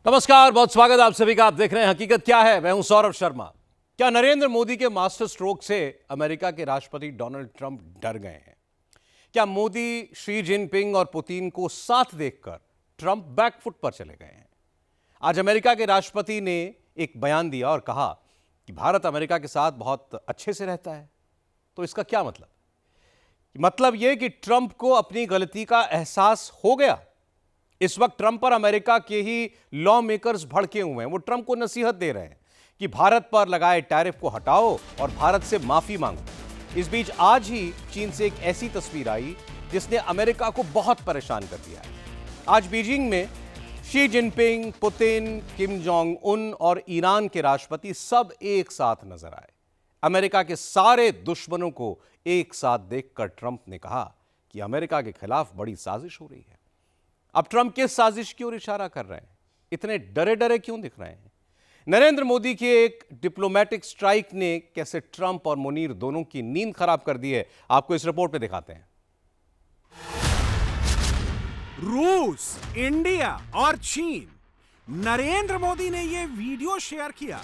नमस्कार, बहुत स्वागत आप सभी का। आप देख रहे हैं हकीकत क्या है। मैं हूं सौरभ शर्मा। क्या नरेंद्र मोदी के मास्टर स्ट्रोक से अमेरिका के राष्ट्रपति डोनाल्ड ट्रंप डर गए हैं? क्या मोदी, शी जिनपिंग और पुतिन को साथ देखकर ट्रंप बैकफुट पर चले गए हैं? आज अमेरिका के राष्ट्रपति ने एक बयान दिया और कहा कि भारत अमेरिका के साथ बहुत अच्छे से रहता है। तो इसका क्या मतलब यह कि ट्रंप को अपनी गलती का एहसास हो गया। इस वक्त ट्रंप पर अमेरिका के ही लॉ मेकर्स भड़के हुए हैं। वो ट्रंप को नसीहत दे रहे हैं कि भारत पर लगाए टैरिफ को हटाओ और भारत से माफी मांगो। इस बीच आज ही चीन से एक ऐसी तस्वीर आई जिसने अमेरिका को बहुत परेशान कर दिया है। आज बीजिंग में Xi Jinping, Putin, Kim Jong Un और ईरान के राष्ट्रपति सब एक साथ नजर आए। अमेरिका के सारे दुश्मनों को एक साथ देखकर ट्रंप ने कहा कि अमेरिका के खिलाफ बड़ी साजिश हो रही है। अब ट्रंप किस साजिश की ओर इशारा कर रहे हैं? इतने डरे डरे क्यों दिख रहे हैं? नरेंद्र मोदी की एक डिप्लोमेटिक स्ट्राइक ने कैसे ट्रंप और मुनीर दोनों की नींद खराब कर दी है, आपको इस रिपोर्ट में दिखाते हैं। रूस, इंडिया और चीन, नरेंद्र मोदी ने यह वीडियो शेयर किया।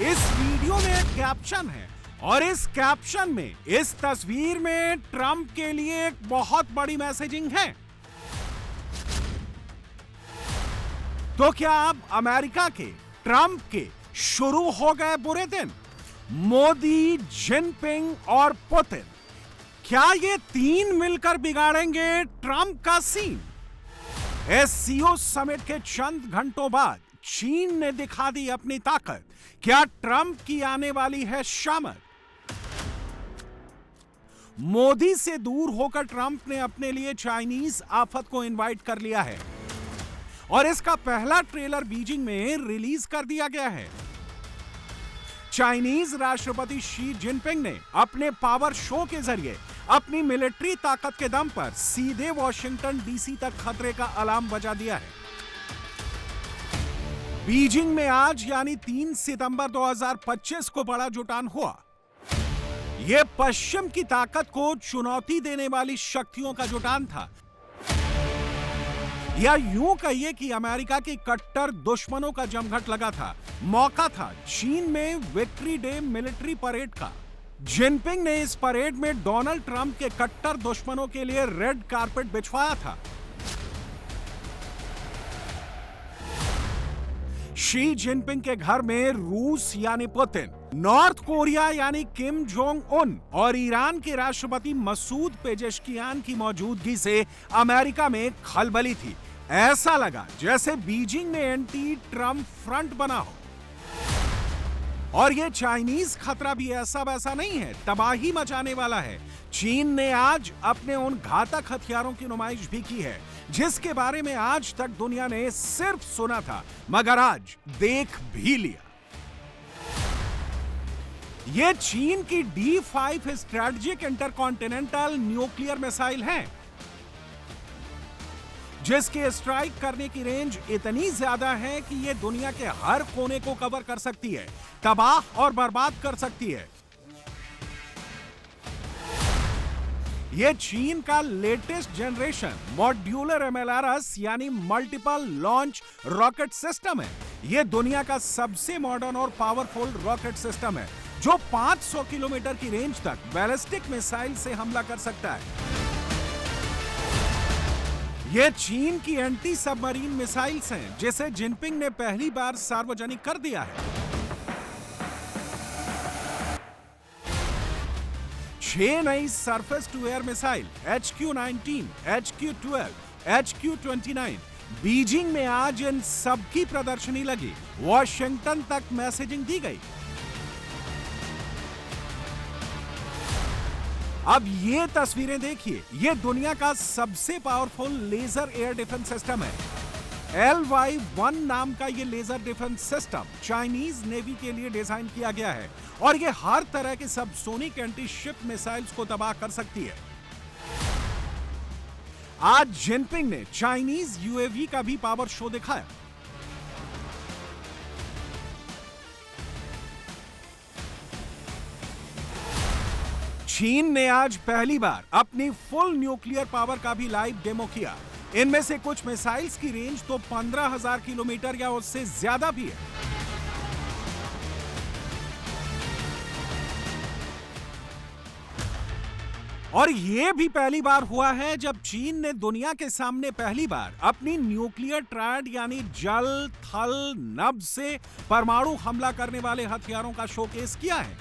इस वीडियो में एक कैप्शन है और इस कैप्शन में, इस तस्वीर में ट्रंप के लिए एक बहुत बड़ी मैसेजिंग है। तो क्या अब अमेरिका के, ट्रंप के शुरू हो गए बुरे दिन? मोदी, जिनपिंग और पुतिन, क्या ये तीन मिलकर बिगाड़ेंगे ट्रंप का सीन? एससीओ समिट के चंद घंटों बाद चीन ने दिखा दी अपनी ताकत। क्या ट्रंप की आने वाली है शामत? मोदी से दूर होकर ट्रंप ने अपने लिए चाइनीज आफत को इनवाइट कर लिया है और इसका पहला ट्रेलर बीजिंग में रिलीज कर दिया गया है। चाइनीज राष्ट्रपति शी जिनपिंग ने अपने पावर शो के जरिए अपनी मिलिट्री ताकत के दम पर सीधे वॉशिंगटन डीसी तक खतरे का अलार्म बजा दिया है। बीजिंग में आज यानी 3 सितंबर 2025 को बड़ा जुटान हुआ। यह पश्चिम की ताकत को चुनौती देने वाली शक्तियों का जुटान था, या यूं कहिए कि अमेरिका के कट्टर दुश्मनों का जमघट लगा था। मौका था चीन में विक्ट्री डे मिलिट्री परेड का। जिनपिंग ने इस परेड में डोनाल्ड ट्रंप के कट्टर दुश्मनों के लिए रेड कारपेट बिछवाया था। शी जिनपिंग के घर में रूस यानी पुतिन, नॉर्थ कोरिया यानी किम जोंग उन और ईरान के राष्ट्रपति मसूद पेजेश्कियान की मौजूदगी से अमेरिका में खलबली थी। ऐसा लगा जैसे बीजिंग में एंटी ट्रंप फ्रंट बना हो। और यह चाइनीज खतरा भी ऐसा वैसा नहीं है, तबाही मचाने वाला है। चीन ने आज अपने उन घातक हथियारों की नुमाइश भी की है जिसके बारे में आज तक दुनिया ने सिर्फ सुना था, मगर आज देख भी लिया। यह चीन की D5 strategic intercontinental nuclear missile है जिसके स्ट्राइक करने की रेंज इतनी ज्यादा है कि यह दुनिया के हर कोने को कवर कर सकती है, तबाह और बर्बाद कर सकती है। यह चीन का लेटेस्ट जनरेशन मॉड्यूलर MLRS यानी मल्टीपल लॉन्च रॉकेट सिस्टम है। यह दुनिया का सबसे मॉडर्न और पावरफुल रॉकेट सिस्टम है जो 500 किलोमीटर की रेंज तक बैलिस्टिक मिसाइल से हमला कर सकता है। यह चीन की एंटी सबमरीन मिसाइल्स हैं जिसे जिनपिंग ने पहली बार सार्वजनिक कर दिया है। 6 नई surface to air missile HQ-19, HQ-12, HQ-29 Beijing में आज इन सबकी प्रदर्शनी लगी। वॉशिंगटन तक मैसेजिंग दी गई। अब ये तस्वीरें देखिए, ये दुनिया का सबसे powerful laser air defence system है। LY-1 नाम का ये laser defence system Chinese navy के लिए डिजाइन किया गया है और ये हर तरह के सबसोनिक एंटी शिप मिसाइल्स को तबाह कर सकती है। आज जिनपिंग ने चाइनीज UAV का भी पावर शो दिखाया। चीन ने आज पहली बार अपनी फुल न्यूक्लियर पावर का भी लाइव डेमो किया। इनमें से कुछ मिसाइल्स की रेंज तो 15,000 किलोमीटर या उससे ज्यादा भी है। और यह भी पहली बार हुआ है जब चीन ने दुनिया के सामने पहली बार अपनी न्यूक्लियर ट्रायड यानी जल, थल, नभ से परमाणु हमला करने वाले हथियारों का शोकेस किया है।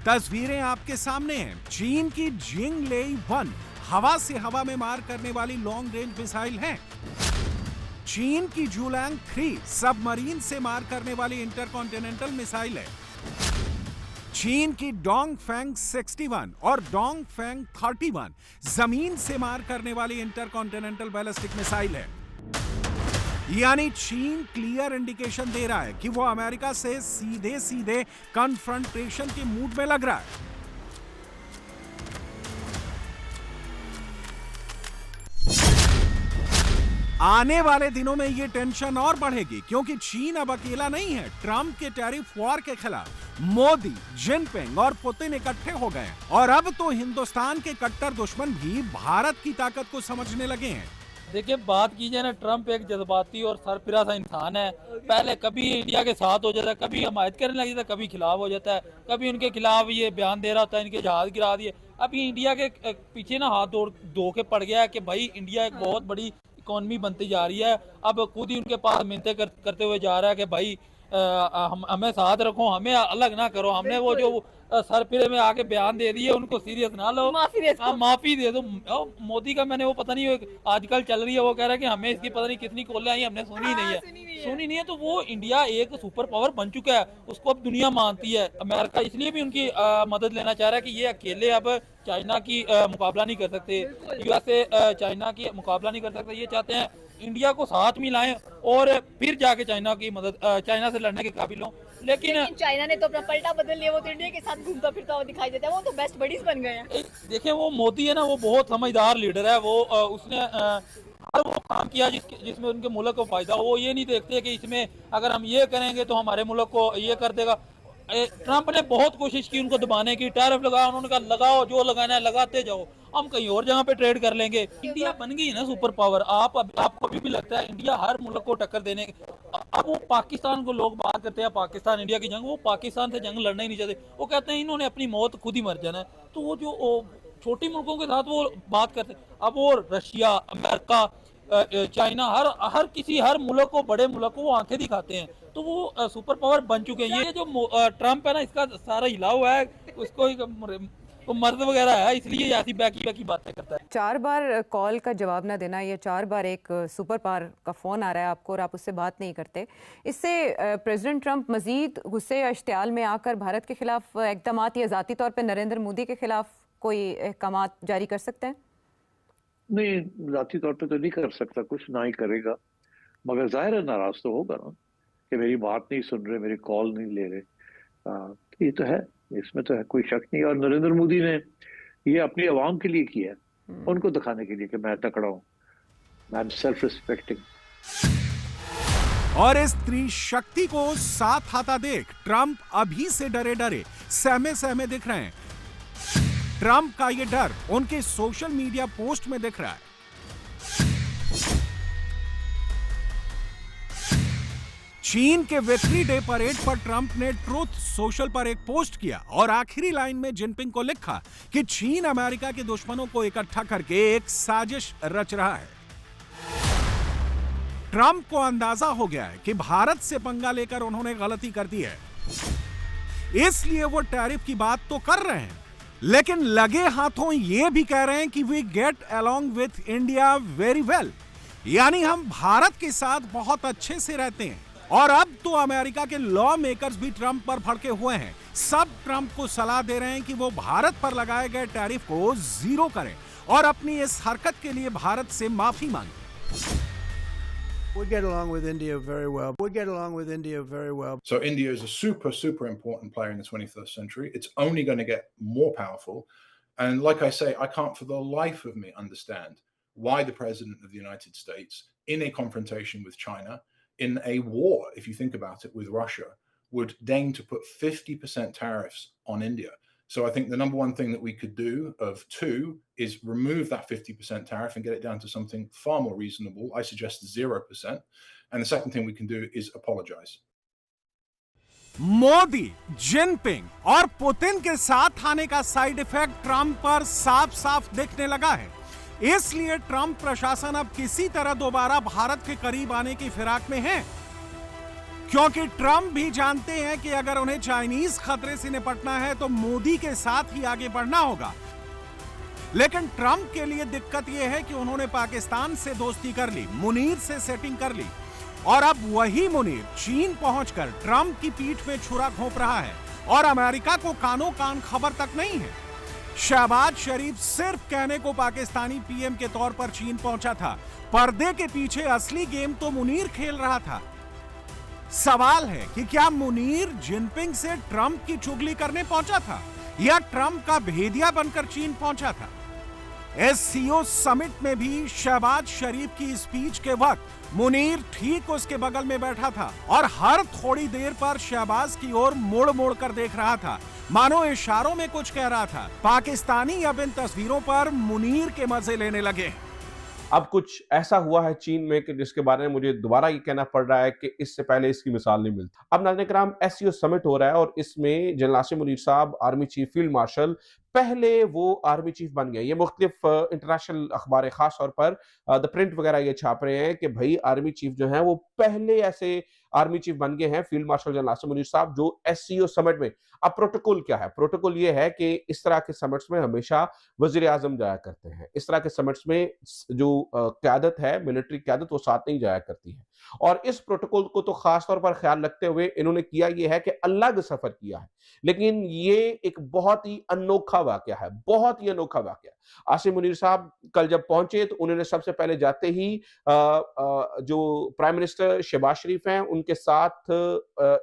तस्वीरें आपके सामने हैं। चीन की जिंगलेई-1 हवा से हवा में मार करने वाली लॉन्ग रेंज मिसाइल है। चीन की जुलैंग 3 सबमरीन से मार करने वाली इंटरकॉन्टिनेंटल मिसाइल है। चीन की डोंगफेंग 61 और डोंगफेंग 31 जमीन से मार करने वाली इंटरकॉन्टिनेंटल बैलिस्टिक मिसाइल है। यानी चीन क्लियर इंडिकेशन दे रहा है कि वो अमेरिका से सीधे सीधे कन्फ्रंटेशन के मूड में लग रहा है। आने वाले दिनों में ये टेंशन और बढ़ेगी क्योंकि चीन अब अकेला नहीं है। ट्रंप के टैरिफ वॉर के खिलाफ मोदी, जिनपिंग और पुतिन इकट्ठे हो गए और अब तो हिंदुस्तान के कट्टर दुश्मन भी भारत की ताकत को समझने लगे हैं। देखिए, बात की जाए ना, ट्रंप एक जज्बाती और सरफिरा सा इंसान है। पहले कभी इंडिया के साथ हो जाता है, कभी हमायत करने लग जाता है, कभी खिलाफ हो जाता है, कभी उनके खिलाफ ये बयान दे रहा होता है, इनके जहाज गिरा दिए। अभी इंडिया के पीछे ना हाथ धो के पड़ गया है कि भाई इंडिया एक बहुत बड़ी इकोनॉमी बनती जा रही है। अब खुद ही उनके पास मिन्नतें करते हुए जा रहा है कि भाई हमें साथ रखो, हमें अलग ना करो। हमने वो जो सरफिरे में आके बयान दे दिए, उनको सीरियस ना लो, माफी दे दो। मोदी का मैंने वो पता नहीं आजकल चल रही है, वो कह रहा है कि हमें इसकी पता नहीं कितनी कॉलें आई, हमने सुनी नहीं है। तो वो इंडिया एक सुपर पावर बन चुका है, उसको अब दुनिया मानती है। अमेरिका इसलिए भी उनकी मदद लेना चाह रहा है कि ये अकेले अब चाइना की मुकाबला नहीं कर सकते, यूएसए चाइना की मुकाबला नहीं कर सकते। ये चाहते हैं इंडिया को साथ मिलाएं और फिर जाके चाइना की मदद, चाइना से लड़ने के काबिल हों। लेकिन चाइना ने तो अपना पलटा बदल लिया, वो तो इंडिया के साथ घूमता फिरता हुआ दिखाई देता है। वो तो बेस्ट बडीज बन गए हैं। देखिए, वो मोदी है ना, वो बहुत समझदार लीडर है। वो उसने हर वो काम किया जिसमें उनके मुल्क को फायदा हो। वो ये नहीं देखते कि इसमें अगर हम ये करेंगे तो हमारे मुल्क को ये कर देगा। ट्रंप ने बहुत कोशिश की उनको दबाने की, टैरिफ लगाया, उन्होंने कहा लगाओ, जो लगाना है लगाते जाओ, हम कहीं और जगह पे ट्रेड कर लेंगे। इंडिया बन गई है ना सुपर पावर। आपको अभी भी लगता है इंडिया हर मुल्क को टक्कर देने। अब वो पाकिस्तान को लोग बात करते हैं पाकिस्तान इंडिया की जंग, वो पाकिस्तान से जंग लड़ना ही नहीं चाहते। वो कहते हैं इन्होंने अपनी मौत खुद ही मर जाना है। तो वो जो छोटी मुल्कों के साथ वो बात करते हैं। अब वो रशिया, अमेरिका, चाइना, हर मुल्क को, बड़े मुल्क को वो आंखें दिखाते हैं। तो वो सुपर पावर बन चुके हैं। ये जो ट्रंप है ना, इसका सारा हिला हुआ है, उसको वो मर्द वगैरह है, इसलिए ऐसी बैकी बातें करता है। 4 बार कॉल का जवाब ना देना, ये 4 बार एक सुपर पावर का फ़ोन आ रहा है आपको और आप उससे बात नहीं करते, इससे प्रेसिडेंट ट्रंप मजीद गुस्से या इश्तियाल में आकर भारत के खिलाफ इक़दामात या ज़ाती तौर पर नरेंद्र मोदी के खिलाफ कोई अहकामात जारी कर सकते हैं? नहीं, ज़ाती तौर पे तो नहीं कर सकता कुछ, ना ही करेगा। मगर जाहिर है नाराज तो होगा ना कि मेरी बात नहीं सुन रहे, मेरी कॉल नहीं ले रहे। ये तो है, इसमें तो है, कोई शक नहीं। और नरेंद्र मोदी ने ये अपनी आवाम के लिए किया है, उनको दिखाने के लिए कि मैं तकड़ा हूँ, मैं सेल्फ रिस्पेक्टिंग। और इस त्रिशक्ति को साथ आता देख ट्रंप अभी से डरे डरे सहमे सहमे दिख रहे हैं। ट्रंप का ये डर उनके सोशल मीडिया पोस्ट में दिख रहा है। चीन के विक्ट्री डे परेड पर ट्रंप ने ट्रुथ सोशल पर एक पोस्ट किया और आखिरी लाइन में जिनपिंग को लिखा कि चीन अमेरिका के दुश्मनों को इकट्ठा करके एक साजिश रच रहा है। ट्रंप को अंदाजा हो गया है कि भारत से पंगा लेकर उन्होंने गलती कर दी है, इसलिए वो टैरिफ की बात तो कर रहे हैं, लेकिन लगे हाथों ये भी कह रहे हैं कि we get along with India very well, यानी हम भारत के साथ बहुत अच्छे से रहते हैं। और अब तो अमेरिका के लॉ मेकर्स भी ट्रंप पर भड़के हुए हैं। सब ट्रंप को सलाह दे रहे हैं कि वो भारत पर लगाए गए टैरिफ को जीरो करें और अपनी इस हरकत के लिए भारत से माफी मांगे। We get along with India very well. We get along with India very well. So India is a super important player in the 21st century. It's only going to get more powerful. And like I say, I can't for the life of me understand why the president of the United States, in a confrontation with China, in a war, if you think about it, with Russia, would deign to put 50% tariffs on India. So I think the number one thing that we could do of two is remove that 50% tariff and get it down to something far more reasonable. I suggest 0%. And the second thing we can do is apologize. Modi, Jinping और Putin के साथ आने का side effect Trump पर साफ साफ दिखने लगा है। इसलिए ट्रंप प्रशासन अब किसी तरह दोबारा भारत के करीब आने की फिराक में है, क्योंकि ट्रंप भी जानते हैं कि अगर उन्हें चाइनीज खतरे से निपटना है तो मोदी के साथ ही आगे बढ़ना होगा। लेकिन ट्रंप के लिए दिक्कत यह है कि उन्होंने पाकिस्तान से दोस्ती कर ली, मुनीर से सेटिंग कर ली, और अब वही मुनीर चीन पहुंचकर ट्रंप की पीठ में छुरा घोंप रहा है और अमेरिका को कानो कान खबर तक नहीं है। शहबाज शरीफ सिर्फ कहने को पाकिस्तानी पीएम के तौर पर चीन पहुंचा था, पर्दे के पीछे असली गेम तो मुनीर खेल रहा था। सवाल है कि क्या मुनीर जिनपिंग से ट्रंप की चुगली करने पहुंचा था या ट्रंप का भेदिया बनकर चीन पहुंचा था? एससीओ समिट में भी शहबाज शरीफ की स्पीच के वक्त मुनीर ठीक उसके बगल में बैठा था और हर थोड़ी देर पर शहबाज की ओर मुड़ मुड़ कर देख रहा था, मानो इशारों में कुछ कह रहा था। पाकिस्तानी अब इन तस्वीरों पर मुनीर के मजे लेने लगे। अब कुछ ऐसा हुआ है चीन में कि जिसके बारे में मुझे दोबारा ये कहना पड़ रहा है कि इससे पहले इसकी मिसाल नहीं मिलती। अब नाज़रीन किराम, एससीओ समिट हो रहा है और इसमें जनरल आसिम मुनीर साहब आर्मी चीफ फील्ड मार्शल पहले वो आर्मी चीफ बन गए। ये मुख्तलिफ इंटरनेशनल अखबार खास तौर पर द प्रिंट वगैरह ये छाप रहे हैं कि भाई आर्मी चीफ जो है वो पहले ऐसे आर्मी चीफ बन गए हैं field marshal general Asim Munir साहब जो एससीओ समिट में। अब प्रोटोकॉल क्या है? प्रोटोकॉल ये है कि इस तरह के समिट्स में हमेशा वजीर आजम जाया करते हैं। इस तरह के समिट्स में जो क्यादत है, मिलिट्री क्यादत, वो साथ नहीं जाया करती है। और इस प्रोटोकॉल को तो खास तौर पर ख्याल रखते हुए इन्होंने किया ये है कि अलग सफर किया है। लेकिन ये एक बहुत ही अनोखा वाकया है, बहुत ही अनोखा वाकया। आसिम मुनीर साहब कल जब पहुंचे तो उन्होंने सबसे पहले जाते ही जो प्राइम मिनिस्टर शहबाज शरीफ हैं उनके साथ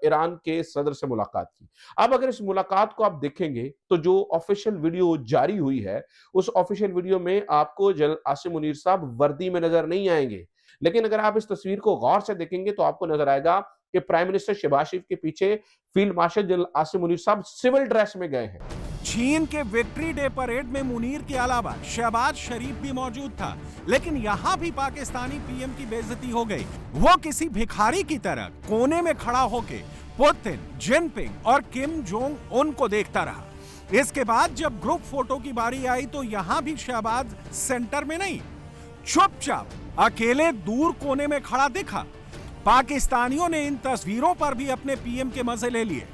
ईरान के सदर से मुलाकात की। अब अगर इस मुलाकात को आप देखेंगे तो जो ऑफिशियल वीडियो जारी हुई है उस ऑफिशियल वीडियो में आपको जनरल आसिम मुनीर साहब वर्दी में नजर नहीं आएंगे। लेकिन अगर आप इस तस्वीर को गौर से देखेंगे तो आपको नजर आएगा कि प्राइम मिनिस्टर शहबाज शरीफ के पीछे field marshal general Asim Munir साहब सिविल ड्रेस में गए हैं। चीन के विक्ट्री डे परेड में मुनीर के अलावा शहबाज शरीफ भी मौजूद था, लेकिन यहाँ भी पाकिस्तानी पीएम की बेइज्जती हो गई। वो किसी भिखारी की तरह कोने में खड़ा होके पुतिन, जिनपिंग और किम जोंग उन को देखता रहा। इसके बाद जब ग्रुप फोटो की बारी आई तो यहाँ भी शहबाज सेंटर में नहीं, चुपचाप अकेले दूर कोने में खड़ा दिखा। पाकिस्तानियों ने इन तस्वीरों पर भी अपने पीएम के मजे ले लिए।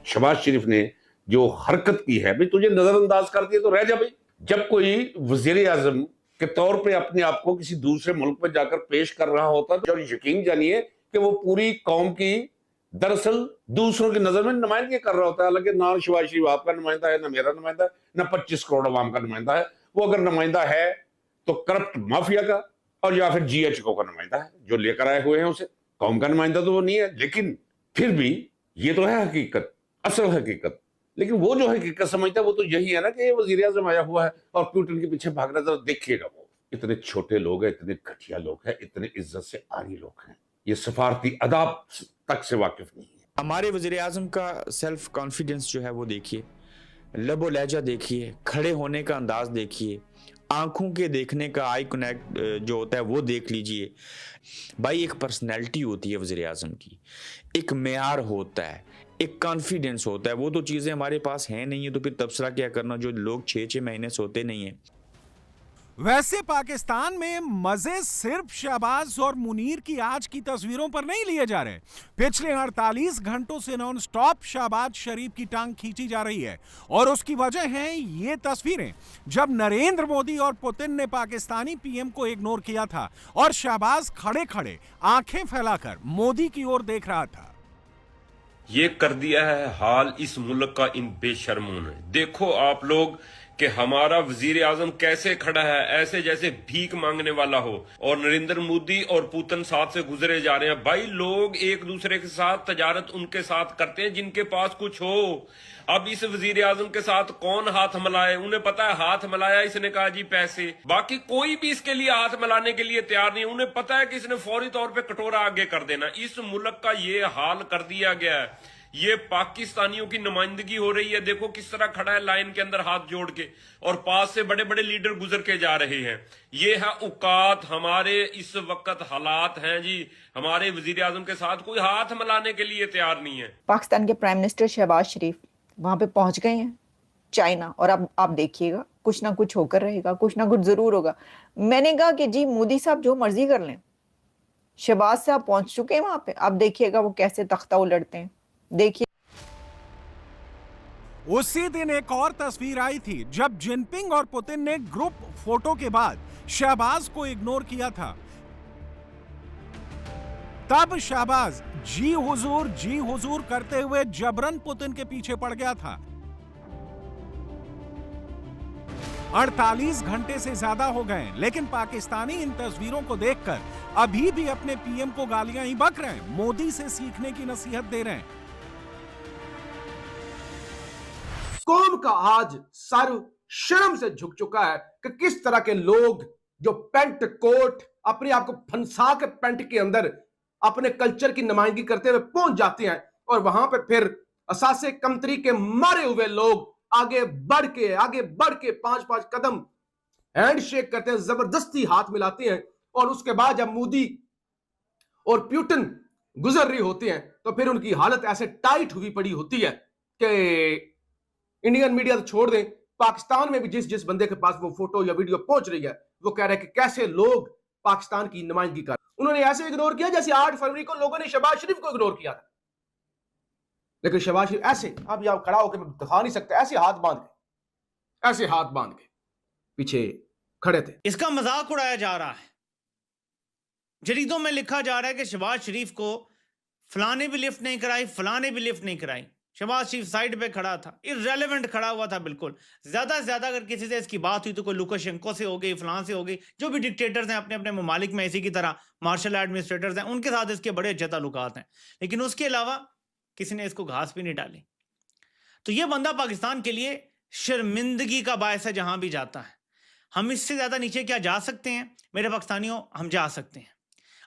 शहबाज शरीफ ने जो हरकत की है, भाई तुझे नजरअंदाज कर दिया तो रह जा। भाई जब कोई वजीर आजम के तौर पे अपने आप को किसी दूसरे मुल्क में जाकर पेश कर रहा होता तो यकीन जानिए कि वो पूरी कौम की दरअसल दूसरों की नजर में नुमाइंदगी कर रहा होता है। हालांकि ना शहबाज शरीफ आपका नुमाइंदा है, ना मेरा नुमाइंदा है, ना 25 करोड़ अवाम का नुमाइंदा है। वो अगर नुमाइंदा है तो करप्ट माफिया का और या फिर GHQ का नुमाइंदा है जो लेकर आए हुए हैं उसे। कौम का नुमाइंदा तो वो नहीं है, लेकिन फिर भी ये तो है हकीकत, असल हकीकत। लेकिन वो जो हकीकत समझता है वो तो यही है ना कि ये वजीर आजम आया हुआ है और पुतिन के पीछे भाग रहा है। जरा देखिएगा, वो इतने छोटे लोग हैं, इतने घटिया लोग हैं, इतने इज्जत से आरी लोग हैं, ये सफारती अदाब तक से वाकिफ नहीं है। हमारे वजीर आजम का सेल्फ कॉन्फिडेंस जो है वो देखिए, लबो लहजा देखिए, खड़े होने का अंदाज देखिए, आंखों के देखने का आई कनेक्ट जो होता है वो देख लीजिए। भाई एक पर्सनैलिटी होती है वज़ीर आज़म की, एक मेयार होता है, एक कॉन्फिडेंस होता है। वो तो चीज़ें हमारे पास हैं नहीं है, तो फिर तबसरा क्या करना जो लोग 6-6 महीने सोते नहीं हैं। वैसे पाकिस्तान में मजे सिर्फ शहबाज और मुनीर की आज की तस्वीरों पर नहीं लिए जा रहे। पिछले 48 घंटों से नॉन स्टॉप शहबाज शरीफ की टांग खींची जा रही है और उसकी वजह है ये तस्वीरें, जब नरेंद्र मोदी और पुतिन ने पाकिस्तानी पीएम को इग्नोर किया था और शहबाज खड़े खड़े आंखें फैलाकर मोदी की ओर देख रहा था। ये कर दिया है हाल इस मुल्क का इन बेशर्मों ने। देखो आप लोग कि हमारा वजीर आजम कैसे खड़ा है, ऐसे जैसे भीख मांगने वाला हो, और नरेंद्र मोदी और पुतिन साथ से गुजरे जा रहे हैं। भाई लोग एक दूसरे के साथ तजारत उनके साथ करते हैं जिनके पास कुछ हो। अब इस वजीर आजम के साथ कौन हाथ मिलाए? उन्हें पता है हाथ मिलाया इसने कहा जी पैसे, बाकी कोई भी इसके लिए हाथ मिलाने के लिए तैयार नहीं। उन्हें पता है कि इसने फौरी तौर पे कटोरा आगे कर देना। इस मुल्क का ये हाल कर दिया गया है ये पाकिस्तानियों की नुमाइंदगी हो रही है। देखो किस तरह खड़ा है लाइन के अंदर हाथ जोड़ के, और पास से बड़े बड़े लीडर गुजर के जा रहे हैं। ये है औकात। हमारे इस वक्त हालात हैं जी, हमारे वजीर आजम के साथ कोई हाथ मिलाने के लिए तैयार नहीं है। पाकिस्तान के प्राइम मिनिस्टर शहबाज शरीफ वहां पे पहुंच गए हैं चाइना, और अब आप देखिएगा कुछ ना कुछ होकर रहेगा, कुछ ना कुछ जरूर होगा। मैंने कहा कि जी मोदी साहब जो मर्जी कर लें, शहबाज साहब पहुंच चुके हैं वहां पे, अब देखिएगा वो कैसे तख्ता उलटते हैं। देखिए उसी दिन एक और तस्वीर आई थी जब जिनपिंग और पुतिन ने ग्रुप फोटो के बाद शहबाज को इग्नोर किया था। तब शहबाज जी हुजूर करते हुए जबरन पुतिन के पीछे पड़ गया था। 48 घंटे से ज्यादा हो गए, लेकिन पाकिस्तानी इन तस्वीरों को देखकर अभी भी अपने पीएम को गालियां ही बक रहे हैं, मोदी से सीखने की नसीहत दे रहे हैं। कौम का आज सर शर्म से झुक चुका है कि किस तरह के लोग जो पेंट कोट अपने आप को फंसा के पेंट के अंदर अपने कल्चर की नुमाइंदगी करते हुए पहुंच जाते हैं, और वहां पे फिर असासे कमतरी के मारे हुए लोग आगे बढ़ के 5-5 कदम हैंडशेक करते हैं, जबरदस्ती हाथ मिलाते हैं, और उसके बाद जब मोदी और पुतिन गुजर रही होते हैं तो फिर उनकी हालत ऐसे टाइट हुई पड़ी होती है कि इंडियन मीडिया तो छोड़ दें, पाकिस्तान में भी जिस बंदे के पास वो फोटो या वीडियो पहुंच रही है वो कह रहा है कि कैसे लोग पाकिस्तान की नुमाइंदगी कर। उन्होंने ऐसे इग्नोर किया जैसे 8 फरवरी को लोगों ने शहबाज शरीफ को इग्नोर किया था, लेकिन शहबाज शरीफ ऐसे, अब यहां खड़ा होकर मैं दिखा नहीं सकता, ऐसे हाथ बांध के पीछे खड़े थे। इसका मजाक उड़ाया जा रहा है। जरीदों में लिखा जा रहा है कि शहबाज शरीफ को फलाने भी लिफ्ट नहीं कराई, फलाने भी लिफ्ट नहीं कराई। शहबाज शरीफ साइड पे खड़ा था, इररेलेवेंट खड़ा हुआ था बिल्कुल। ज्यादा से ज्यादा अगर किसी से इसकी बात हुई तो कोई लुकाशेंको से हो गई, फलां से हो गई, जो भी डिक्टेटर्स हैं अपने अपने ममालिक में इसी की तरह मार्शल एडमिनिस्ट्रेटर्स हैं, उनके साथ इसके बड़े अच्छे ताल्लुकात हैं, लेकिन उसके अलावा किसी ने इसको घास भी नहीं डाली। तो ये बंदा पाकिस्तान के लिए शर्मिंदगी का बायस है जहां भी जाता है। हम इससे ज्यादा नीचे क्या जा सकते हैं मेरे पाकिस्तानियों? हम जा सकते हैं।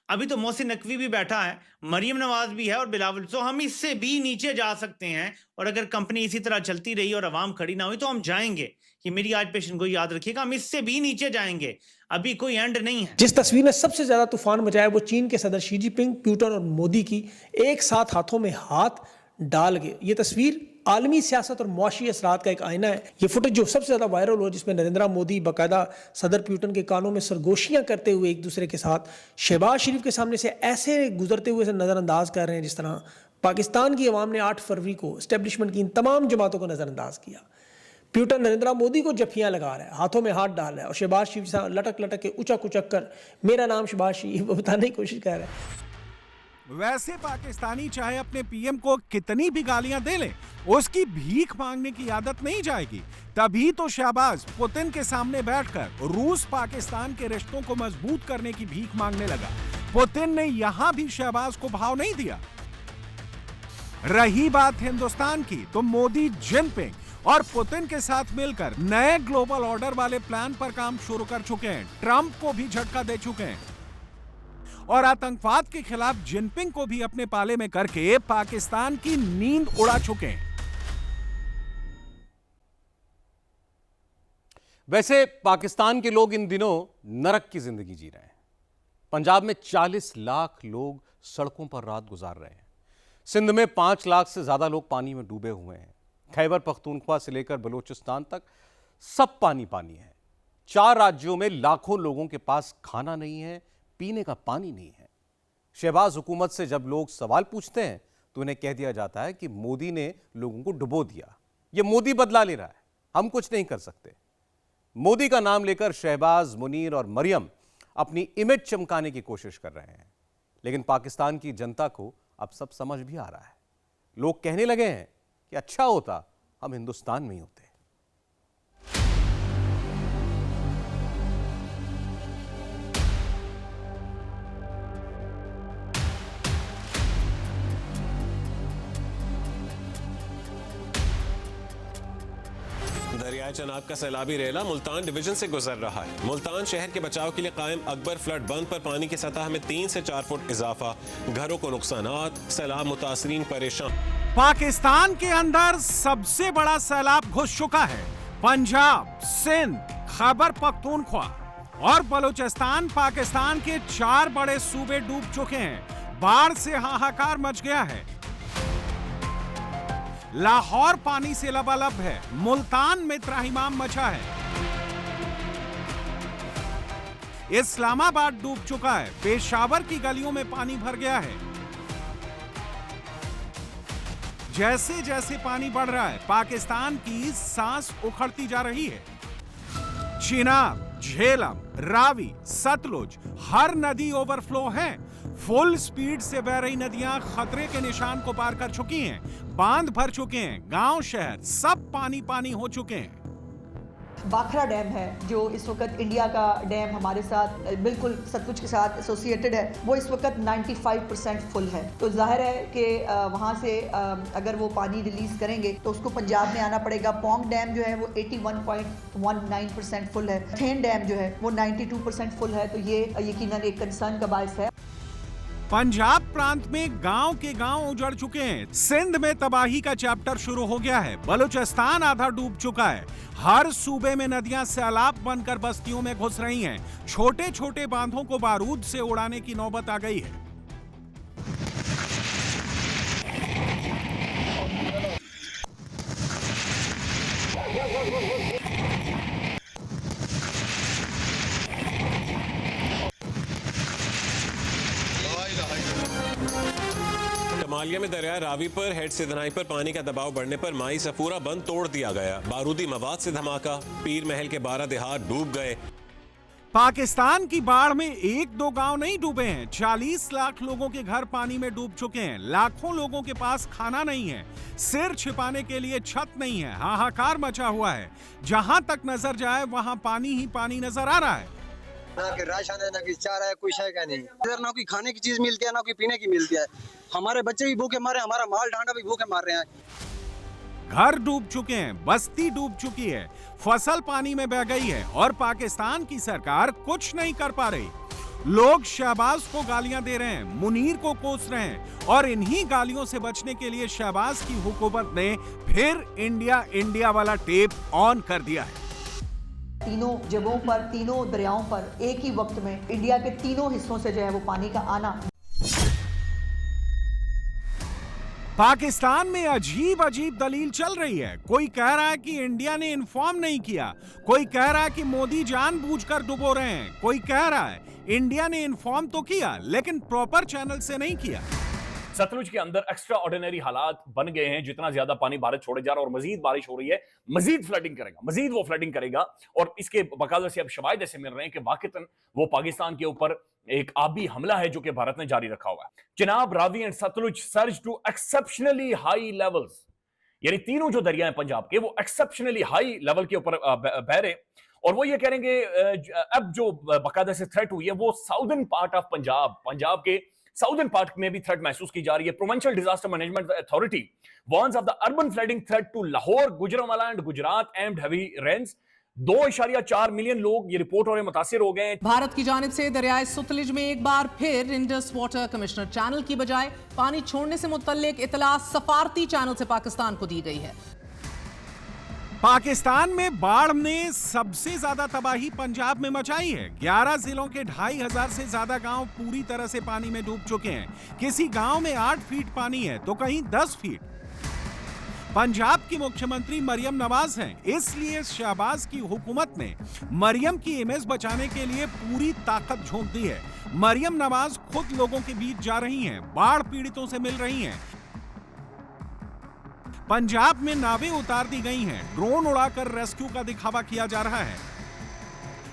अभी तो मोहसिन नकवी भी बैठा है, मरियम नवाज भी है और बिलावल, तो हम इससे भी नीचे जा सकते हैं। और अगर कंपनी इसी तरह चलती रही और आवाम खड़ी ना हुई तो हम जाएंगे। ये मेरी आज पेशन को याद रखिएगा, हम इससे भी नीचे जाएंगे, अभी कोई एंड नहीं है। जिस तस्वीर ने सबसे ज्यादा तूफान मचाया वो चीन के सदर शी जिनपिंग, पुतिन और मोदी की एक साथ हाथों में हाथ डाल गए। ये तस्वीर आलमी सियासत और मुआशी असरात का एक आईना है। ये फुटेज जो सबसे ज्यादा वायरल हो, जिसमें नरेंद्र मोदी बाकायदा सदर पुतिन के कानों में सरगोशियां करते हुए एक दूसरे के साथ शहबाज शरीफ के सामने से ऐसे गुजरते हुए से नजरअंदाज कर रहे हैं जिस तरह पाकिस्तान की अवाम ने 8 फरवरी को एस्टेब्लिशमेंट की इन तमाम जमातों को नजरअंदाज किया। पुतिन नरेंद्र मोदी को जफियां लगा रहा है, हाथों में हाथ डाल रहा है, और शहबाज शरीफ से लटक के उचक कर मेरा नाम शहबाज शरीफ बताने की कोशिश कर रहा है। वैसे पाकिस्तानी चाहे अपने पीएम को कितनी भी गालियां दे ले, उसकी भीख मांगने की आदत नहीं जाएगी। तभी तो शहबाज पुतिन के सामने बैठकर रूस पाकिस्तान के रिश्तों को मजबूत करने की भीख मांगने लगा। पुतिन ने यहां भी शहबाज को भाव नहीं दिया। रही बात हिंदुस्तान की, तो मोदी जिनपिंग और पुतिन के साथ मिलकर नए ग्लोबल ऑर्डर वाले प्लान पर काम शुरू कर चुके हैं। ट्रंप को भी झटका दे चुके हैं और आतंकवाद के खिलाफ जिनपिंग को भी अपने पाले में करके पाकिस्तान की नींद उड़ा चुके हैं। वैसे पाकिस्तान के लोग इन दिनों नरक की जिंदगी जी रहे हैं। पंजाब में 40 लाख लोग सड़कों पर रात गुजार रहे हैं। सिंध में 5 लाख से ज्यादा लोग पानी में डूबे हुए हैं। खैबर पख्तूनख्वा से लेकर बलूचिस्तान तक सब पानी पानी है। 4 राज्यों में लाखों लोगों के पास खाना नहीं है, पीने का पानी नहीं है। शहबाज हुकूमत से जब लोग सवाल पूछते हैं तो उन्हें कह दिया जाता है कि मोदी ने लोगों को डुबो दिया, ये मोदी बदला ले रहा है, हम कुछ नहीं कर सकते। मोदी का नाम लेकर शहबाज, मुनीर और मरियम अपनी इमेज चमकाने की कोशिश कर रहे हैं, लेकिन पाकिस्तान की जनता को अब सब समझ भी आ रहा है। लोग कहने लगे हैं कि अच्छा होता हम हिंदुस्तान में ही होते। दरियाए चनाब का सैलाबी रेला मुल्तान डिवीजन से गुजर रहा है। मुल्तान शहर के बचाव के लिए कायम अकबर फ्लड बंद पर पानी की सतह में 3 से 4 फुट इजाफा, घरों को नुकसानात, सैलाब मुतासरीन परेशान। पाकिस्तान के अंदर सबसे बड़ा सैलाब घुस चुका है। पंजाब, सिंध, खैबर पख्तूनख्वा और बलूचिस्तान पाकिस्तान के 4 बड़े सूबे डूब चुके हैं। बाढ़ से हाहाकार मच गया है। लाहौर पानी से लबालब है। मुल्तान में त्राहिमाम मचा है। इस्लामाबाद डूब चुका है। पेशावर की गलियों में पानी भर गया है। जैसे जैसे पानी बढ़ रहा है, पाकिस्तान की सांस उखड़ती जा रही है। चिनाब, झेलम, रावी, सतलुज, हर नदी ओवरफ्लो है। फुल स्पीड से बह रही नदियां खतरे के निशान को पार कर चुकी हैं। बांध भर चुके हैं। गांव शहर सब पानी पानी हो चुके हैं। बाखरा डैम है जो इस वक्त इंडिया का डैम हमारे साथ बिल्कुल सतलुज के साथ एसोसिएटेड है, वो इस वक्त 95% फुल है। तो जाहिर है कि वहाँ से अगर वो पानी रिलीज करेंगे तो उसको पंजाब में आना पड़ेगा। पोंग डैम जो है वो 81.19% फुल है। थेन डैम जो है वो 92% फुल है। तो ये यकीनन एक कंसर्न का बायस है। पंजाब प्रांत में गांव के गांव उजड़ चुके हैं। सिंध में तबाही का चैप्टर शुरू हो गया है। बलूचिस्तान आधा डूब चुका है। हर सूबे में नदियां सैलाब बनकर बस्तियों में घुस रही हैं। छोटे छोटे बांधों को बारूद से उड़ाने की नौबत आ गई है। कमालिया में दरिया रावी पर हेड सिधनाई पर पानी का दबाव बढ़ने पर माई सफूरा बंद तोड़ दिया गया। बारूदी मवाद से धमाका। पीर महल के 12 देहात डूब गए। पाकिस्तान की बाढ़ में 1-2 गांव नहीं डूबे हैं। 40 लाख लोगों के घर पानी में डूब चुके हैं। लाखों लोगों के पास खाना नहीं है। सिर छिपाने के लिए छत नहीं है। हाहाकार मचा हुआ है। जहां तक नजर जाए वहां पानी ही पानी नजर आ रहा है। ना कि राशन है, ना कि चारा है, कुछ है क्या नहीं। इधर ना कोई खाने की चीज मिलती है, ना कोई पीने की मिलती है। हमारे बच्चे भी भूखे मारे, हमारा माल ढांडा भी भूखे मार रहे हैं। घर डूब चुके हैं। बस्ती डूब चुकी है। फसल पानी में बह गई है और पाकिस्तान की सरकार कुछ नहीं कर पा रही। लोग शहबाज को गालियां दे रहे हैं, मुनीर को कोस रहे हैं और इन्हीं गालियों से बचने के लिए शहबाज की हुकूमत ने फिर इंडिया इंडिया वाला टेप ऑन कर दिया है। तीनों जगहों पर, तीनों दरियाओं पर एक ही वक्त में इंडिया के तीनों हिस्सों से जो है वो पानी का आना। पाकिस्तान में अजीब अजीब दलील चल रही है। कोई कह रहा है कि इंडिया ने इन्फॉर्म नहीं किया। कोई कह रहा है कि मोदी जानबूझकर डुबो रहे हैं। कोई कह रहा है इंडिया ने इन्फॉर्म तो किया लेकिन प्रॉपर चैनल से नहीं किया। सतलुज के अंदर एक्स्ट्रा ऑर्डिनरी हालात बन गए हैं। जितना ज्यादा पानी भारत छोड़े जा रहा है और मजीद बारिश हो रही है, मजीद फ्लडिंग करेगा, मजीद वो फ्लडिंग करेगा। और इसके बकायदा से अब शवाहिद ऐसे मिल रहे हैं कि वाकईतन वो पाकिस्तान के ऊपर एक आबी हमला है जो कि भारत ने जारी रखा हुआ है। Chenab, Ravi and Sutlej surge to exceptionally high levels. यानी तीनों जो दरिया हैं पंजाब के, वो एक्सेप्शनली हाई लेवल के ऊपर बह रहे। और वो ये कहेंगे अब जो बकायदा से थ्रेट हुई है वो साउदर्न पार्ट ऑफ पंजाब के साउदर्न पार्ट में भी थ्रेट महसूस की जा रही है। Provincial disaster management authority warns of the urban flooding threat to Lahore, Gujranwala and Gujrat and heavy rains. 2.4 million लोग ये रिपोर्ट हो रहे मुतासिर हो गए। भारत की जानिब से दरियाए सतलुज में एक बार फिर इंडस वाटर कमिश्नर चैनल की बजाय पानी छोड़ने से मुतल्लिक इतला सफारती चैनल से पाकिस्तान को दी गई है। पाकिस्तान में बाढ़ ने सबसे ज्यादा तबाही पंजाब में मचाई है। 11 जिलों के 2500 से ज्यादा गांव पूरी तरह से पानी में डूब चुके हैं। किसी गांव में 8 फीट पानी है तो कहीं 10 फीट। पंजाब की मुख्यमंत्री मरियम नवाज हैं, इसलिए शहबाज की हुकूमत ने मरियम की इमेज बचाने के लिए पूरी ताकत झोंक दी है। मरियम नवाज खुद लोगों के बीच जा रही हैं, बाढ़ पीड़ितों से मिल रही हैं। पंजाब में नावें उतार दी गई हैं, ड्रोन उड़ाकर रेस्क्यू का दिखावा किया जा रहा है।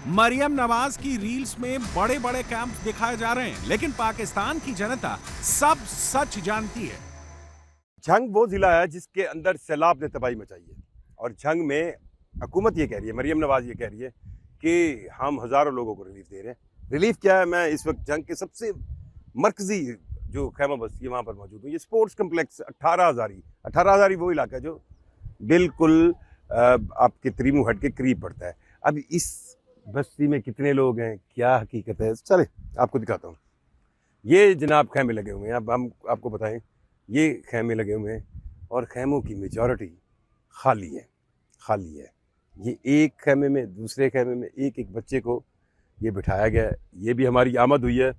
मरियम नवाज की रील्स में बड़े बड़े कैंप दिखाए जा रहे हैं, लेकिन पाकिस्तान की जनता सब सच जानती है। झंग वो जिला है जिसके अंदर सैलाब ने तबाही मचाई है और झंग में हुकूमत ये कह रही है, मरियम नवाज ये कह रही है कि हम हजारों लोगों को रिलीफ दे रहे हैं। रिलीफ क्या है? मैं इस वक्त झंग के सबसे मरकजी जो खैमा बस्ती है वहाँ पर मौजूद हूँ। ये स्पोर्ट्स कम्प्लेक्स 18,000 वो इलाका है जो बिल्कुल आपके त्रिमू हट के करीब पड़ता है। अब इस बस्ती में कितने लोग हैं, क्या हकीकत है, चले आपको दिखाता हूँ। ये जनाब खैमे लगे हुए हैं। अब हम आपको बताएं, ये खैमे लगे हुए हैं और खैमों की मेजॉरिटी खाली है। ये एक खैमे में दूसरे खैमे में एक बच्चे को ये बिठाया गया है। ये भी हमारी आमद हुई है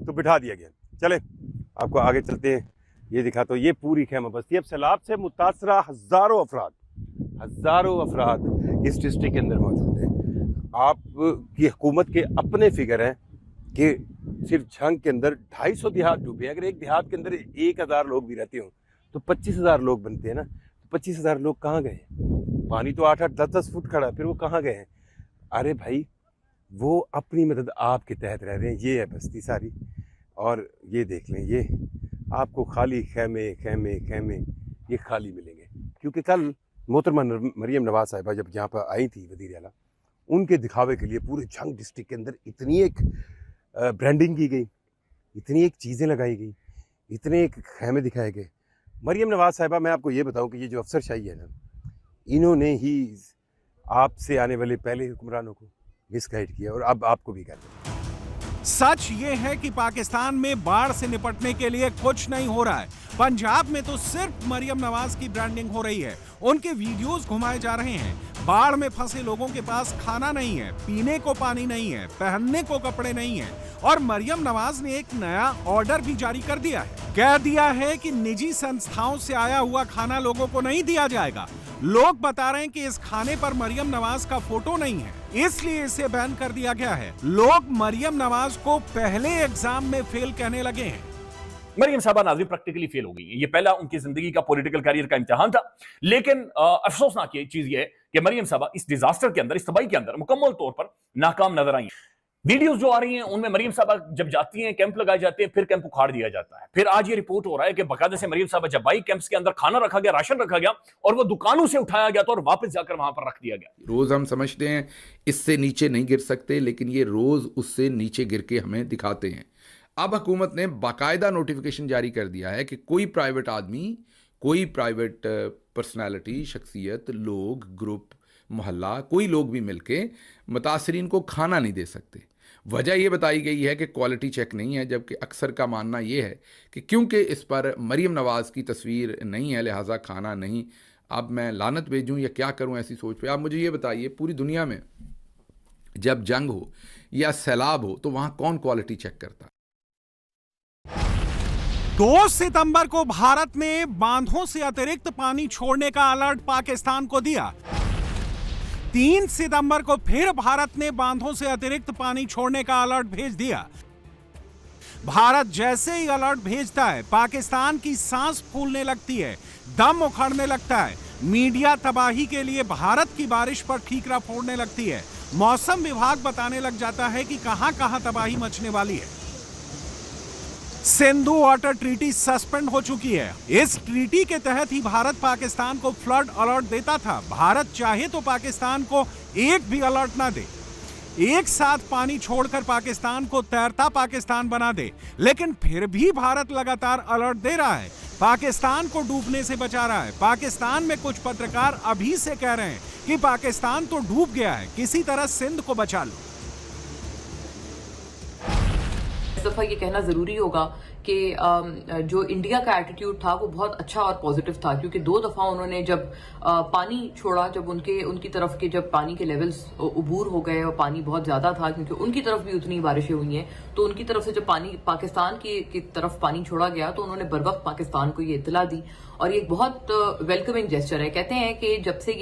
तो बिठा दिया गया। चले आपको आगे चलते हैं, ये दिखा। तो ये पूरी खैमा बस्ती। अब सैलाब से मुतासरा हज़ारों अफराद इस डिस्ट्रिक्ट के अंदर मौजूद हैं। आपकी हुकूमत के अपने फिगर हैं कि सिर्फ झंग के अंदर 250 देहात डूबे। अगर एक देहात के अंदर 1000 लोग भी रहते हों तो 25,000 लोग बनते हैं ना। तो 25,000 लोग कहाँ गए? पानी तो 8-8, 10-10 फुट खड़ा है, फिर वो कहाँ गए हैं? अरे भाई, वो अपनी मदद आपके तहत रह रहे हैं। ये है बस्ती सारी। और ये देख लें, ये आपको खाली खैमे ये खाली मिलेंगे। क्योंकि कल मोहतरमा मरियम नवाज साहिबा जब यहाँ पर आई थी वज़ीर आला, उनके दिखावे के लिए पूरे झंग डिस्ट्रिक्ट के अंदर इतनी एक ब्रांडिंग की गई, इतनी एक चीज़ें लगाई गई, इतने एक खैमे दिखाए गए। मरियम नवाज साहिबा, मैं आपको ये बताऊं कि ये जो अफसरशाही है ना, इन्होंने ही आपसे आने वाले पहले हुक्मरानों को मिसगाइड किया और अब आपको भी कहते हैं। सच ये है कि पाकिस्तान में बाढ़ से निपटने के लिए कुछ नहीं हो रहा है। पंजाब में तो सिर्फ मरियम नवाज की ब्रांडिंग हो रही है, उनके वीडियोस घुमाए जा रहे हैं। बाढ़ में फंसे लोगों के पास खाना नहीं है, पीने को पानी नहीं है, पहनने को कपड़े नहीं है। और मरियम नवाज ने एक नया ऑर्डर भी जारी कर दिया है। कह दिया है कि निजी संस्थाओं से आया हुआ खाना लोगों को नहीं दिया जाएगा। लोग बता रहे हैं कि इस खाने पर मरियम नवाज का फोटो नहीं है, इसलिए इसे बैन कर दिया गया है। लोग मरियम नवाज को पहले एग्जाम में फेल कहने लगे हैं। मरियम साहबा नाज़रीन प्रैक्टिकली फेल हो गई हैं। ये पहला उनकी जिंदगी का पॉलिटिकल करियर का इम्तिहान था। लेकिन अफसोसनाक ये चीज ये है कि मरियम साहबा इस डिजास्टर के अंदर, इस तबाही के अंदर मुकम्मल तौर पर नाकाम नजर आई। वीडियोस जो आ रही हैं उनमें मरियम साहबा जब जाती हैं, कैंप लगाए जाते हैं, फिर कैंप उखाड़ दिया जाता है। फिर आज ये रिपोर्ट हो रहा है कि बाकायदा से मरियम साहबा जब आई, कैंप्स के अंदर खाना रखा गया, राशन रखा गया और वो दुकानों से उठाया गया था और वापस जाकर वहां पर रख दिया गया। रोज हम समझते हैं इससे नीचे नहीं गिर सकते, लेकिन ये रोज उससे नीचे गिर के हमें दिखाते हैं। अब हुकूमत ने बाकायदा नोटिफिकेशन जारी कर दिया है कि कोई प्राइवेट आदमी, कोई प्राइवेट पर्सनैलिटी, शख्सियत, लोग, ग्रुप, मोहल्ला, कोई लोग भी मिलके मुतासरीन को खाना नहीं दे सकते। वजह यह बताई गई है कि क्वालिटी चेक नहीं है, जबकि अक्सर का मानना यह है कि क्योंकि इस पर मरियम नवाज की तस्वीर नहीं है लिहाजा खाना नहीं। अब मैं लानत भेजूं या क्या करूं ऐसी सोच पे। आप मुझे ये बताइए, पूरी दुनिया में जब जंग हो या सैलाब हो तो वहां कौन क्वालिटी चेक करता? 2 सितंबर को भारत ने बांधों से अतिरिक्त पानी छोड़ने का अलर्ट पाकिस्तान को दिया। 3 सितंबर को फिर भारत ने बांधों से अतिरिक्त पानी छोड़ने का अलर्ट भेज दिया। भारत जैसे ही अलर्ट भेजता है, पाकिस्तान की सांस फूलने लगती है, दम उखड़ने लगता है। मीडिया तबाही के लिए भारत की बारिश पर ठीकरा फोड़ने लगती है। मौसम विभाग बताने लग जाता है कि कहां-कहां तबाही मचने वाली है। सिंधु वाटर ट्रीटी सस्पेंड हो चुकी है। इस ट्रीटी के तहत ही भारत पाकिस्तान को फ्लड अलर्ट देता था। भारत चाहे तो पाकिस्तान को एक भी अलर्ट ना दे, एक साथ पानी छोड़कर पाकिस्तान को तैरता पाकिस्तान बना दे, लेकिन फिर भी भारत लगातार अलर्ट दे रहा है, पाकिस्तान को डूबने से बचा रहा है। पाकिस्तान में कुछ पत्रकार अभी से कह रहे हैं कि पाकिस्तान तो डूब गया है, किसी तरह सिंध को बचा लो। इस दफ़ा ये कहना ज़रूरी होगा कि जो इंडिया का एटीट्यूड था वो बहुत अच्छा और पॉजिटिव था, क्योंकि 2 दफ़ा उन्होंने जब पानी छोड़ा, जब उनकी तरफ के जब पानी के लेवल्स उबूर हो गए और पानी बहुत ज़्यादा था, क्योंकि उनकी तरफ भी उतनी बारिशें हुई हैं, तो उनकी तरफ से जब पानी पाकिस्तान की तरफ पानी छोड़ा गया तो उन्होंने बर वक्त पाकिस्तान को ये इत्तला दी और ये एक बहुत वेलकमिंग जेस्चर है। कहते हैं कि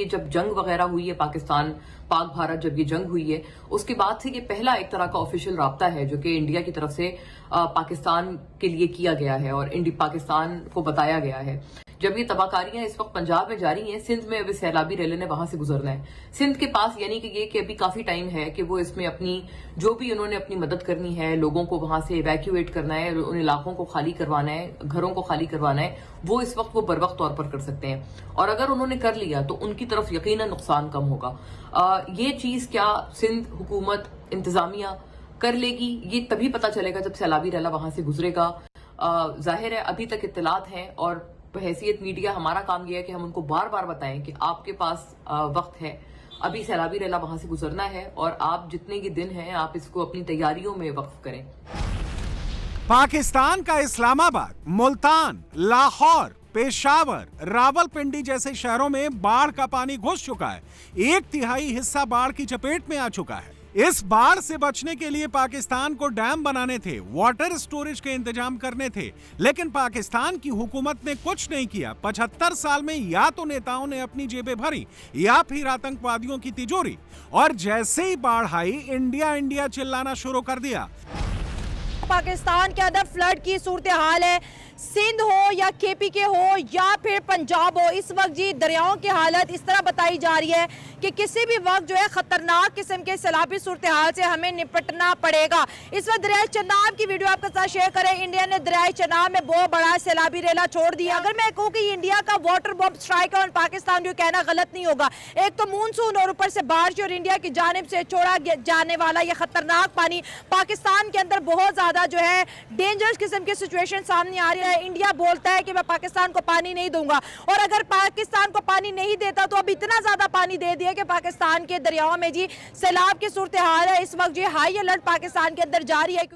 जब जंग वगैरह हुई है, पाकिस्तान पाक भारत जब ये जंग हुई है, उसके बाद से ये पहला एक तरह का ऑफिशियल राब्ता है जो कि इंडिया की तरफ से पाकिस्तान के लिए किया गया है और पाकिस्तान को बताया गया है। जब ये तबाहकारियां इस वक्त पंजाब में जारी हैं, सिंध में अभी सैलाबी रैली ने वहां से गुजरना है। सिंध के पास यानी कि ये कि अभी काफी टाइम है कि वो इसमें अपनी जो भी उन्होंने अपनी मदद करनी है, लोगों को वहां से इवैक्यूएट करना है, उन इलाकों को खाली करवाना है, घरों को खाली करवाना है, वो इस वक्त वो बर वक्त तौर पर कर सकते हैं। और अगर उन्होंने कर लिया तो उनकी तरफ यकीनन नुकसान कम होगा। ये चीज क्या सिंध हुकूमत इंतजामिया कर लेगी, ये तभी पता चलेगा जब सैलाबी रैला वहां से गुजरेगा। जाहिर है अभी तक इत्तलात हैं और बहैसियत मीडिया हमारा काम यह है कि हम उनको बार बार बताएं कि आपके पास वक्त है, अभी सैलाबी रैला वहां से गुजरना है और आप जितने ये दिन हैं आप इसको अपनी तैयारियों में वक्फ करें। पाकिस्तान का इस्लामाबाद, मुल्तान, लाहौर पेशावर, रावलपिंडी जैसे शहरों में बाढ़ का पानी घुस चुका है। 1/3 हिस्सा बाढ़ की चपेट में आ चुका है। इस बाढ़ से बचने के लिए पाकिस्तान को डैम बनाने थे, वाटर स्टोरेज के इंतजाम करने थे, लेकिन पाकिस्तान की हुकूमत ने कुछ नहीं किया। 75 साल में या तो नेताओं ने अपनी जेबें भरी या फिर आतंकवादियों की तिजोरी, और जैसे ही बाढ़ आई इंडिया इंडिया चिल्लाना शुरू कर दिया। पाकिस्तान के अंदर फ्लड की सूरत हाल है, सिंध हो या केपीके हो या फिर पंजाब हो, इस वक्त जी दरियाओं की हालत इस तरह बताई जा रही है कि किसी भी वक्त जो है खतरनाक किस्म के सैलाबी सूरत हाल से हमें निपटना पड़ेगा। इस वक्त दरियाए चेनाब की वीडियो आपके साथ शेयर करें। इंडिया ने दरियाए चेनाब में बहुत बड़ा सैलाबी रेला छोड़ दिया। अगर मैं कहूँ कि इंडिया का वाटर बॉम्ब स्ट्राइक है और पाकिस्तान जो कहना गलत नहीं होगा। एक तो मानसून और ऊपर से बारिश और इंडिया की जानिब से छोड़ा जाने वाला यह खतरनाक पानी पाकिस्तान के अंदर बहुत ज्यादा जो है डेंजरस किस्म की सिचुएशन सामने आ रही है। इंडिया बोलता है कि मैं पाकिस्तान को पानी नहीं दूंगा, और अगर पाकिस्तान को पानी नहीं देता तो अब इतना ज्यादा पानी दे दिया कि पाकिस्तान के दरियाओं में जी सैलाब की सूरत हाल है। इस वक्त जी हाई अलर्ट पाकिस्तान के अंदर जारी है।